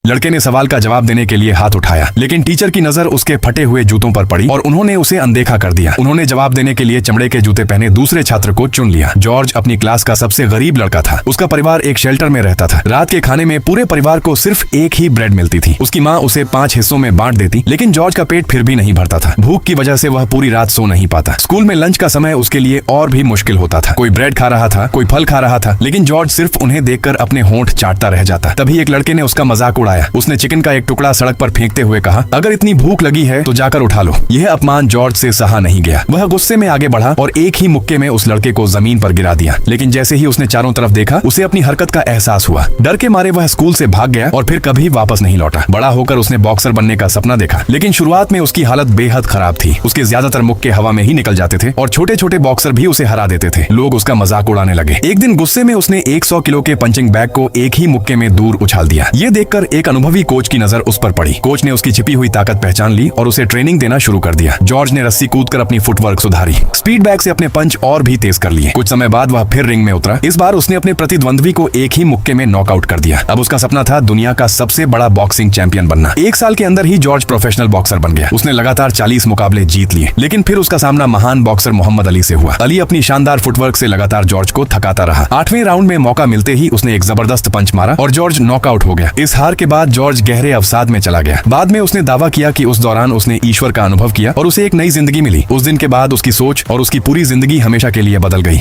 लड़के ने सवाल का जवाब देने के लिए हाथ उठाया, लेकिन टीचर की नजर उसके फटे हुए जूतों पर पड़ी और उन्होंने उसे अनदेखा कर दिया। उन्होंने जवाब देने के लिए चमड़े के जूते पहने दूसरे छात्र को चुन लिया। जॉर्ज अपनी क्लास का सबसे गरीब लड़का था। उसका परिवार एक शेल्टर में रहता था। रात के खाने में पूरे परिवार को सिर्फ एक ही ब्रेड मिलती थी। उसकी माँ उसे 5 हिस्सों में बांट देती, लेकिन जॉर्ज का पेट फिर भी नहीं भरता था। भूख की वजह से वह पूरी रात सो नहीं पाता। स्कूल में लंच का समय उसके लिए और भी मुश्किल होता था। कोई ब्रेड खा रहा था, कोई फल खा रहा था, लेकिन जॉर्ज सिर्फ उन्हें देखकर अपने होंठ चाटता रह जाता। तभी एक लड़के ने उसका मजाक उड़ाया। उसने चिकन का एक टुकड़ा सड़क पर फेंकते हुए कहा, अगर इतनी भूख लगी है तो जाकर उठा लो। यह अपमान जॉर्ज से सहा नहीं गया। वह गुस्से में आगे बढ़ा और एक ही मुक्के में उस लड़के को जमीन पर गिरा दिया। लेकिन जैसे ही उसने चारों तरफ देखा, उसे अपनी हरकत का एहसास हुआ। डर के मारे वह स्कूल से भाग गया और फिर कभी वापस नहीं लौटा। बड़ा होकर उसने बॉक्सर बनने का सपना देखा, लेकिन शुरुआत में उसकी हालत बेहद खराब थी। उसके ज्यादातर मुक्के हवा में ही निकल जाते थे और छोटे छोटे बॉक्सर भी उसे हरा देते थे। लोग उसका मजाक उड़ाने लगे। एक दिन गुस्से में उसने 100 किलो के पंचिंग बैग को एक ही मुक्के में दूर उछाल दिया। ये देखकर एक अनुभवी कोच की नजर उस पर पड़ी। कोच ने उसकी छिपी हुई ताकत पहचान ली और उसे ट्रेनिंग देना शुरू कर दिया। जॉर्ज ने रस्सी कूदकर अपनी फुटवर्क सुधारी, स्पीड बैग से अपने पंच और भी तेज कर लिए। कुछ समय बाद वह फिर रिंग में उतरा। इस बार उसने अपने प्रतिद्वंद्वी को एक ही मुक्के में नॉकआउट कर दिया। अब उसका सपना था दुनिया का सबसे बड़ा बॉक्सिंग चैंपियन बनना। 1 साल के अंदर ही जॉर्ज प्रोफेशनल बॉक्सर बन गया। उसने लगातार 40 मुकाबले जीत लिए, लेकिन फिर उसका सामना महान बॉक्सर मोहम्मद अली से हुआ। अली अपनी शानदार फुटवर्क से लगातार जॉर्ज को थकाता रहा। 8वें राउंड में मौका मिलते ही उसने एक जबरदस्त पंच मारा और जॉर्ज नॉकआउट हो गया। इस हार के बाद जॉर्ज गहरे अवसाद में चला गया। बाद में उसने दावा किया कि उस दौरान उसने ईश्वर का अनुभव किया और उसे एक नई जिंदगी मिली। उस दिन के बाद उसकी सोच और उसकी पूरी जिंदगी हमेशा के लिए बदल गई।